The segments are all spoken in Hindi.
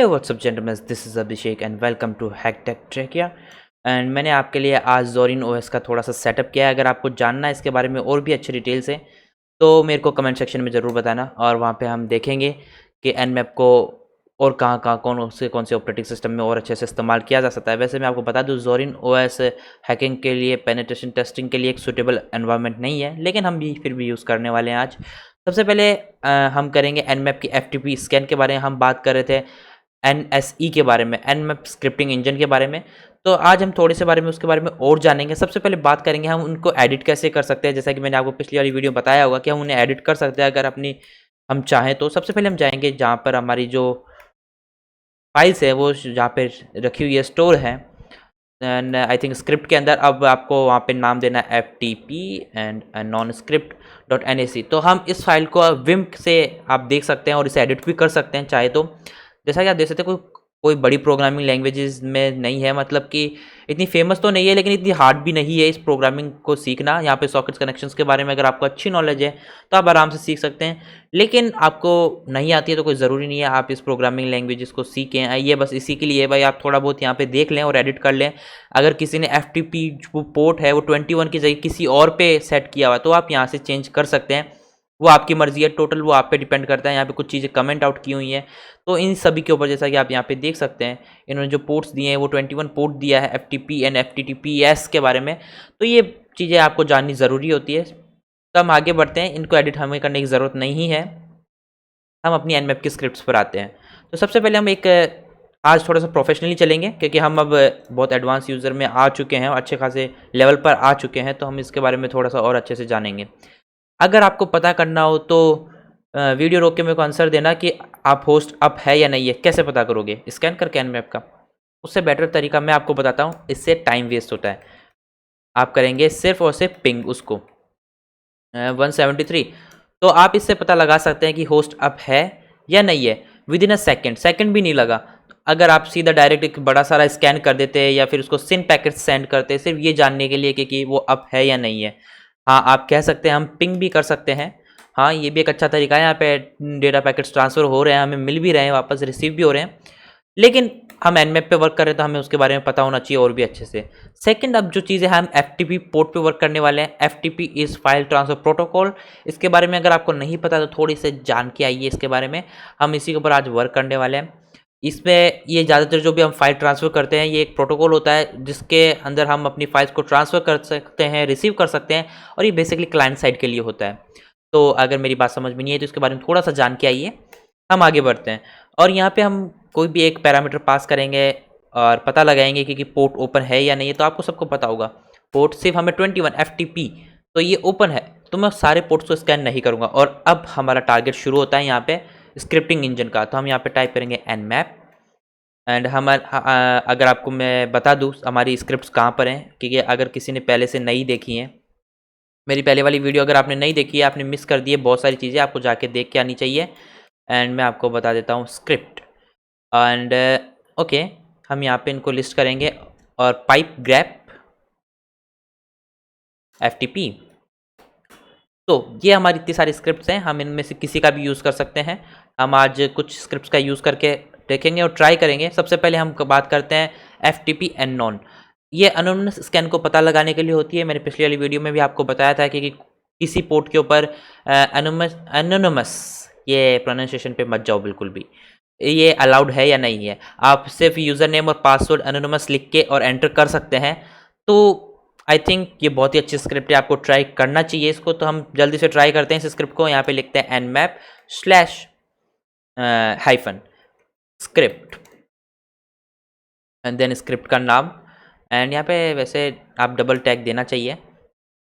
Hey what's up gentleman, this is Abhishek and welcome to hack tech ट्रेकिया। एंड मैंने आपके लिए आज ज़ोरिन ओएस का थोड़ा सा सेटअप किया है। अगर आपको जानना है इसके बारे में और भी अच्छी डिटेल्स है तो मेरे को कमेंट सेक्शन में ज़रूर बताना, और वहाँ पे हम देखेंगे कि एनमैप को और कहाँ कौन से ऑपरेटिंग सिस्टम में और अच्छे से इस्तेमाल किया जा सकता है। वैसे मैं आपको बता दूँ, ज़ोरिन ओएस हैकिंग के लिए, पेनिट्रेशन टेस्टिंग के लिए एक सूटेबल एनवायरनमेंट नहीं है, लेकिन हम भी फिर भी यूज़ करने वाले हैं आज। सबसे पहले हम करेंगे एनमैप की एफटीपी स्कैन के बारे में। हम बात कर रहे थे एनएसई के बारे में, एनमैप स्क्रिप्टिंग इंजन के बारे में। तो आज हम थोड़े से बारे में उसके बारे में और जानेंगे। सबसे पहले बात करेंगे हम उनको एडिट कैसे कर सकते हैं। जैसा कि मैंने आपको पिछली वाली वीडियो में बताया होगा कि हम उन्हें एडिट कर सकते हैं अगर अपनी हम चाहें तो। सबसे पहले हम जाएंगे जहाँ पर हमारी जो फाइल्स है वो जहाँ पे रखी हुई है, स्टोर है, एंड आई थिंक स्क्रिप्ट के अंदर अब आपको वहाँ पे नाम देना है ftp and non script dot nac। तो हम इस फाइल को विम्प से आप देख सकते हैं और इसे एडिट भी कर सकते हैं चाहे तो। जैसा कि आप देख सकते हैं, कोई बड़ी प्रोग्रामिंग लैंग्वेजेस में नहीं है, मतलब कि इतनी फेमस तो नहीं है लेकिन इतनी हार्ड भी नहीं है इस प्रोग्रामिंग को सीखना। यहाँ पे सॉकेट्स कनेक्शंस के बारे में अगर आपको अच्छी नॉलेज है तो आप आराम से सीख सकते हैं, लेकिन आपको नहीं आती है तो कोई ज़रूरी नहीं है आप इस प्रोग्रामिंग लैंग्वेजेस को सीखें। ये बस इसी के लिए भाई, आप थोड़ा बहुत यहाँ पे देख लें और एडिट कर लें। अगर किसी ने FTP जो पोर्ट है वो 21 की जगह किसी और पे सेट किया हुआ तो आप यहाँ से चेंज कर सकते हैं, वो आपकी मर्जी है, टोटल वो आप पे डिपेंड करता है। यहाँ पे कुछ चीज़ें कमेंट आउट की हुई हैं तो इन सभी के ऊपर, जैसा कि आप यहाँ पे देख सकते हैं, इन्होंने जो पोर्ट्स दिए हैं वो 21 पोर्ट दिया है FTP एंड FTTPS के बारे में। तो ये चीज़ें आपको जाननी ज़रूरी होती है। तो हम आगे बढ़ते हैं, इनको एडिट हमें करने की ज़रूरत नहीं है। हम अपनी एनमैप की स्क्रिप्ट्स पर आते हैं। तो सबसे पहले हम आज थोड़ा सा प्रोफेशनली चलेंगे क्योंकि हम अब बहुत एडवांस यूज़र में आ चुके हैं और अच्छे खासे लेवल पर आ चुके हैं, तो हम इसके बारे में थोड़ा सा और अच्छे से जानेंगे। अगर आपको पता करना हो तो वीडियो रोक के मेरे को आंसर देना कि आप होस्ट अप है या नहीं है। कैसे पता करोगे? स्कैन करके एनमैप का। उससे बेटर तरीका मैं आपको बताता हूँ, इससे टाइम वेस्ट होता है। आप करेंगे सिर्फ और सिर्फ पिंग उसको 173। तो आप इससे पता लगा सकते हैं कि होस्ट अप है या नहीं है विद इन अ सेकेंड भी नहीं लगा। अगर आप सीधा डायरेक्ट एक बड़ा सारा स्कैन कर देते हैं या फिर उसको सिन पैकेट सेंड करते हैं सिर्फ ये जानने के लिए कि वो अप है या नहीं है। हाँ, आप कह सकते हैं हम पिंग भी कर सकते हैं। हाँ, ये भी एक अच्छा तरीका है। यहाँ पे डेटा पैकेट्स ट्रांसफ़र हो रहे हैं, हमें मिल भी रहे हैं, वापस रिसीव भी हो रहे हैं। लेकिन हम एनमैप पे वर्क कर रहे हैं तो हमें उसके बारे में पता होना चाहिए और भी अच्छे से। सेकंड, अब जो चीज़ है, हम FTP पोर्ट पे वर्क करने वाले हैं। FTP is file transfer protocol. इसके बारे में अगर आपको नहीं पता तो थोड़ी सी जान के आइए इसके बारे में। हम इसी के ऊपर आज वर्क करने वाले हैं। इसमें ये ज़्यादातर जो भी हम फाइल ट्रांसफ़र करते हैं, ये एक प्रोटोकॉल होता है जिसके अंदर हम अपनी फाइल्स को ट्रांसफ़र कर सकते हैं, रिसीव कर सकते हैं, और ये बेसिकली क्लाइंट साइड के लिए होता है। तो अगर मेरी बात समझ में नहीं है तो इसके बारे में थोड़ा सा जान के आइए। हम आगे बढ़ते हैं और यहाँ पे हम कोई भी एक पैरामीटर पास करेंगे और पता लगाएंगे कि पोर्ट ओपन है या नहीं है। तो आपको सबको पता होगा पोर्ट सिर्फ हमें 21 FTP, तो ये ओपन है, तो मैं सारे पोर्ट्स को स्कैन नहीं करूँगा। और अब हमारा टारगेट शुरू होता है यहाँ पे स्क्रिप्टिंग इंजन का। तो हम यहाँ पे टाइप करेंगे nmap एंड अगर आपको मैं बता दूँ हमारी स्क्रिप्ट्स कहाँ पर हैं, क्योंकि अगर किसी ने पहले से नहीं देखी हैं, मेरी पहले वाली वीडियो अगर आपने नहीं देखी है, आपने मिस कर दी है बहुत सारी चीज़ें, आपको जाके देख के आनी चाहिए। एंड मैं आपको बता देता हूँ स्क्रिप्ट एंड ओके, हम यहाँ पे इनको लिस्ट करेंगे और पाइप ग्रैप FTP। तो ये हमारी इतनी सारी स्क्रिप्ट्स हैं, हम इनमें से किसी का भी यूज़ कर सकते हैं। हम आज कुछ स्क्रिप्ट्स का यूज़ करके देखेंगे और ट्राई करेंगे। सबसे पहले हम बात करते हैं FTP एंड नॉन। ये अनोनिमस स्कैन को पता लगाने के लिए होती है। मैंने पिछली वाली वीडियो में भी आपको बताया था कि किसी पोर्ट के ऊपर एनोनिमस, ये प्रोनाउंसिएशन पे मत जाओ बिल्कुल भी, ये अलाउड है या नहीं है। आप सिर्फ यूज़र नेम और पासवर्ड एनोनिमस लिख के और एंटर कर सकते हैं। तो आई थिंक ये बहुत ही अच्छी स्क्रिप्ट है, आपको ट्राई करना चाहिए इसको। तो हम जल्दी से ट्राई करते हैं इस स्क्रिप्ट को। यहाँ पे लिखते हैं nmap / script and then script का नाम। एंड यहाँ पे वैसे आप डबल टैग देना चाहिए,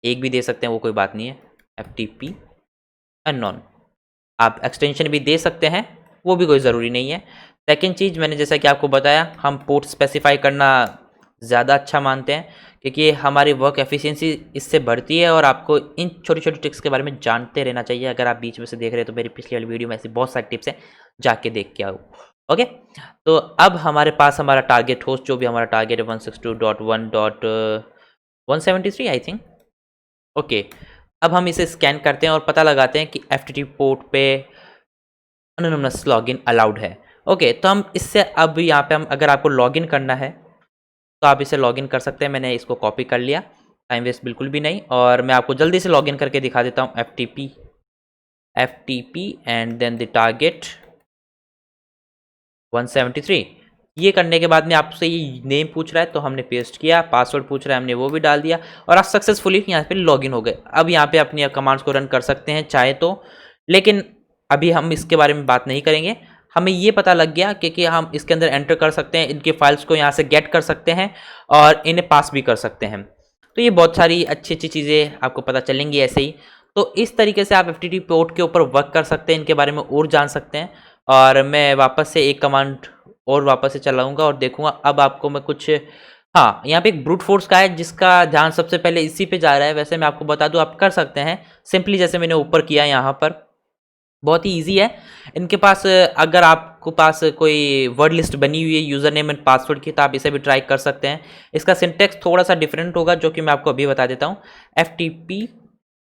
एक भी दे सकते हैं, वो कोई बात नहीं है। FTP एंड नॉन, आप एक्सटेंशन भी दे सकते हैं, वो भी कोई ज़रूरी नहीं है। सेकेंड चीज़, मैंने जैसा कि आपको बताया, हम पोर्ट स्पेसिफाई करना ज़्यादा अच्छा मानते हैं क्योंकि हमारी वर्क एफिशिएंसी इससे बढ़ती है। और आपको इन छोटी छोटी टिप्स के बारे में जानते रहना चाहिए। अगर आप बीच में से देख रहे हैं तो मेरी पिछली वाली वीडियो में ऐसी बहुत सारी टिप्स हैं, जाके देख के आओ। ओके, तो अब हमारे पास हमारा टारगेट होस्ट, जो भी हमारा टारगेट है 162.1.173 आई थिंक। ओके, अब हम इसे स्कैन करते हैं और पता लगाते हैं कि FTP पोर्ट पे एनोनिमस लॉगिन अलाउड है। ओके, तो हम इससे अब यहाँ पे हम अगर आपको लॉगिन करना है तो आप इसे लॉगिन कर सकते हैं। मैंने इसको कॉपी कर लिया, टाइम वेस्ट बिल्कुल भी नहीं। और मैं आपको जल्दी से लॉगिन करके दिखा देता हूँ। FTP and then the target 173। ये करने के बाद में आपसे ये नेम पूछ रहा है तो हमने पेस्ट किया, पासवर्ड पूछ रहा है हमने वो भी डाल दिया और आप सक्सेसफुली यहाँ पे लॉगिन हो गए। अब यहाँ पे अपनी कमांड्स को रन कर सकते हैं चाहे तो, लेकिन अभी हम इसके बारे में बात नहीं करेंगे। हमें ये पता लग गया कि हम इसके अंदर एंटर कर सकते हैं, इनके फाइल्स को यहाँ से गेट कर सकते हैं और इन्हें पास भी कर सकते हैं। तो ये बहुत सारी अच्छी अच्छी चीज़ें आपको पता चलेंगी ऐसे ही। तो इस तरीके से आप FTP पोर्ट के ऊपर वर्क कर सकते हैं, इनके बारे में और जान सकते हैं। और मैं वापस से एक कमांड और वापस से चलाऊंगा और देखूंगा अब आपको मैं कुछ, हाँ यहाँ पे एक ब्रूट फोर्स का है जिसका ध्यान सबसे पहले इसी पे जा रहा है। वैसे मैं आपको बता दूं आप कर सकते हैं सिंपली जैसे मैंने ऊपर किया, यहाँ पर बहुत ही ईजी है। इनके पास अगर आपको पास कोई वर्ड लिस्ट बनी हुई है यूज़र नेम एंड पासवर्ड की तो आप इसे भी ट्राई कर सकते हैं। इसका सिंटेक्स थोड़ा सा डिफरेंट होगा जो कि मैं आपको अभी बता देता हूँ। FTP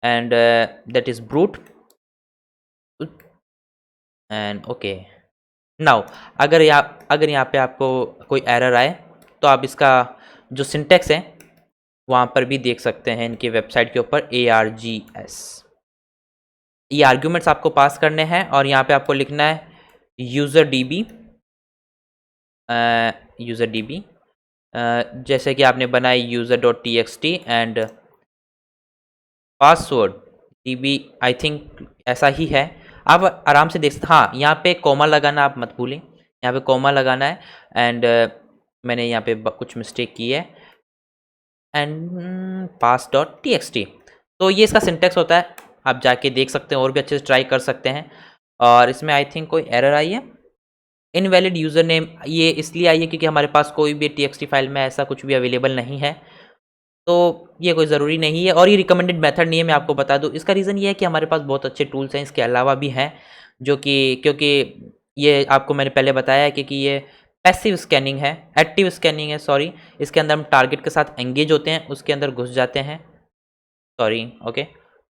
and that is brute and okay. Now अगर यहाँ पे आपको कोई एरर आए तो आप इसका जो सिंटेक्स है वहाँ पर भी देख सकते हैं इनकी वेबसाइट के ऊपर ARGS। ये आर्ग्यूमेंट्स आपको पास करने हैं और यहाँ पे आपको लिखना है यूज़र DB जैसे कि आपने बनाई user.txt and password DB, I think ऐसा ही है। आप आराम से देख सकते, हाँ यहाँ पे कोमा लगाना आप मत भूलें, यहाँ पे कोमा लगाना है। एंड मैंने यहाँ पे कुछ मिस्टेक की है एंड pass.txt। तो ये इसका सिंटेक्स होता है, आप जाके देख सकते हैं और भी अच्छे से ट्राई कर सकते हैं। और इसमें आई थिंक कोई एरर आई है, इनवैलिड यूज़र नेम, ये इसलिए आई है क्योंकि हमारे पास कोई भी TXT फाइल में ऐसा कुछ भी अवेलेबल नहीं है। तो ये कोई ज़रूरी नहीं है और ये रिकमेंडेड मेथड नहीं है, मैं आपको बता दूं। इसका रीज़न ये है कि हमारे पास बहुत अच्छे टूल्स हैं इसके अलावा भी हैं जो कि, क्योंकि ये आपको मैंने पहले बताया है कि ये पैसिव स्कैनिंग है, एक्टिव स्कैनिंग है सॉरी। इसके अंदर हम टारगेट के साथ एंगेज होते हैं, उसके अंदर घुस जाते हैं। सॉरी ओके,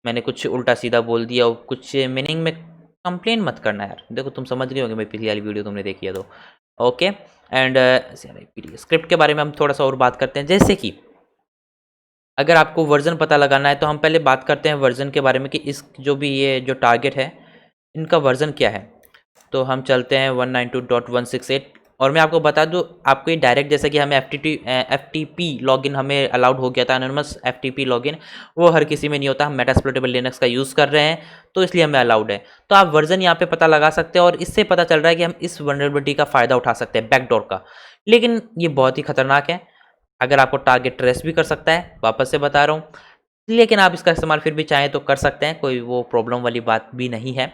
मैंने कुछ उल्टा सीधा बोल दिया और कुछ मीनिंग में कंप्लेन मत करना यार। देखो तुम समझ गए होंगे, मैं पिछली वाली वीडियो तुमने देखी है तो ओके। एंड स्क्रिप्ट के बारे में हम थोड़ा सा और बात करते हैं। जैसे कि अगर आपको वर्जन पता लगाना है तो हम पहले बात करते हैं वर्जन के बारे में कि इस जो भी ये जो टारगेट है इनका वर्जन क्या है। तो हम चलते हैं 192.168 और मैं आपको बता दूं आपको ये डायरेक्ट, जैसे कि हमें FTP लॉगिन हमें अलाउड हो गया था, एनोनिमस FTP लॉगिन, वो हर किसी में नहीं होता। हम मेटास्प्लोइटेबल लिनक्स का यूज़ कर रहे हैं तो इसलिए हमें अलाउड है। तो आप वर्जन यहाँ पे पता लगा सकते हैं और इससे पता चल रहा है कि हम इस वल्नरेबिलिटी का फ़ायदा उठा सकते हैं बैकडोर का। लेकिन ये बहुत ही खतरनाक है, अगर आपको टारगेट ट्रेस भी कर सकता है, वापस से बता रहा हूँ। लेकिन आप इसका इस्तेमाल फिर भी चाहें तो कर सकते हैं, कोई वो प्रॉब्लम वाली बात भी नहीं है।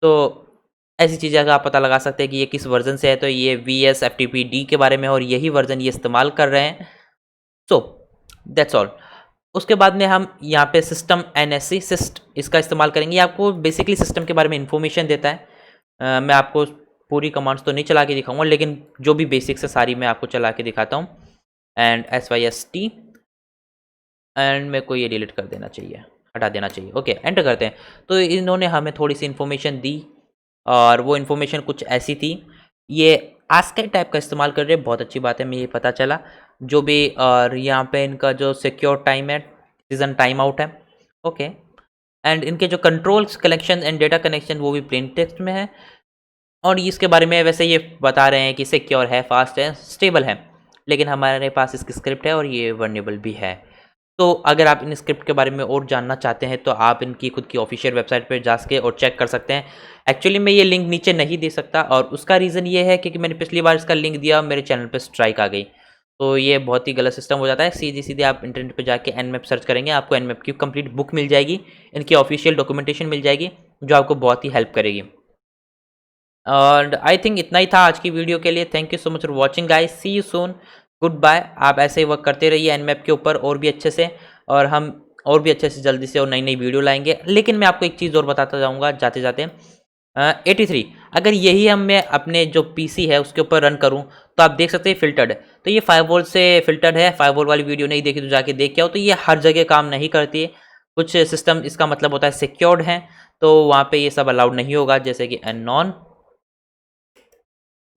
तो ऐसी चीज़ें अगर आप पता लगा सकते हैं कि ये किस वर्जन से है, तो ये VS FTP-D के बारे में और यही वर्जन ये इस्तेमाल कर रहे हैं। So that's all. उसके बाद में हम यहाँ पे सिस्टम NSC सिस्ट इसका इस्तेमाल करेंगे। ये आपको बेसिकली सिस्टम के बारे में इंफॉर्मेशन देता है। मैं आपको पूरी कमांड्स तो नहीं चला के दिखाऊंगा, लेकिन जो भी बेसिक्स है सारी मैं आपको चला के दिखाता हूँ। एंड SYST एंड मेरे को ये डिलीट कर देना चाहिए, हटा देना चाहिए। ओके एंटर करते हैं। तो इन्होंने हमें थोड़ी सी इन्फॉर्मेशन दी और वो इन्फॉर्मेशन कुछ ऐसी थी, ये ASCII टाइप का इस्तेमाल कर रहे हैं, बहुत अच्छी बात है, मुझे पता चला जो भी। और यहाँ पे इनका जो सिक्योर टाइम है, सीजन टाइम आउट है। ओके एंड इनके जो controls collection and data connection वो भी प्लेन टेक्स्ट में है। और इसके बारे में वैसे ये बता रहे हैं कि सिक्योर है, फास्ट है, स्टेबल है, लेकिन हमारे पास इसकी स्क्रिप्ट है और ये वर्नेबल भी है। तो अगर आप इन स्क्रिप्ट के बारे में और जानना चाहते हैं तो आप इनकी खुद की ऑफिशियल वेबसाइट पर जा के और चेक कर सकते हैं। एक्चुअली मैं ये लिंक नीचे नहीं दे सकता और उसका रीज़न ये है क्योंकि मैंने पिछली बार इसका लिंक दिया, मेरे चैनल पर स्ट्राइक आ गई। तो ये बहुत ही गलत सिस्टम हो जाता है। सीधे सीधे आप इंटरनेट पर जाके Nmap सर्च करेंगे, आपको Nmap की कंप्लीट बुक मिल जाएगी, इनकी ऑफिशियल डॉक्यूमेंटेशन मिल जाएगी जो आपको बहुत ही हेल्प करेगी। और आई थिंक इतना ही था आज की वीडियो के लिए। Thank you so much for watching guys, see you soon, good bye. आप ऐसे ही वर्क करते रहिए Nmap के ऊपर और भी अच्छे से, और हम और भी अच्छे से जल्दी से और नई नई वीडियो लाएंगे। लेकिन मैं आपको एक चीज़ और बताता जाऊँगा जाते जाते, 83 अगर यही हम मैं अपने जो PC है उसके ऊपर रन करूं तो आप देख सकते हैं फिल्टर्ड है। तो ये फायरवॉल से फिल्टर्ड है। फायरवॉल वाली वीडियो नहीं देखी तो जाके देख के आओ। तो ये हर जगह काम नहीं करती है, कुछ सिस्टम इसका मतलब होता है सिक्योर्ड है, तो वहाँ पे ये सब अलाउड नहीं होगा, जैसे कि अननोन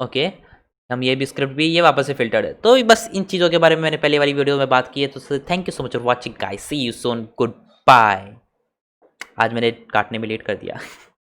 ओके, हम ये भी स्क्रिप्ट भी ये वापस से फ़िल्टर्ड है। तो बस इन चीज़ों के बारे में मैंने पहले वाली वीडियो में बात की है, तो thank you so much for watching guys, see you soon, good bye. आज मैंने काटने में लेट कर दिया।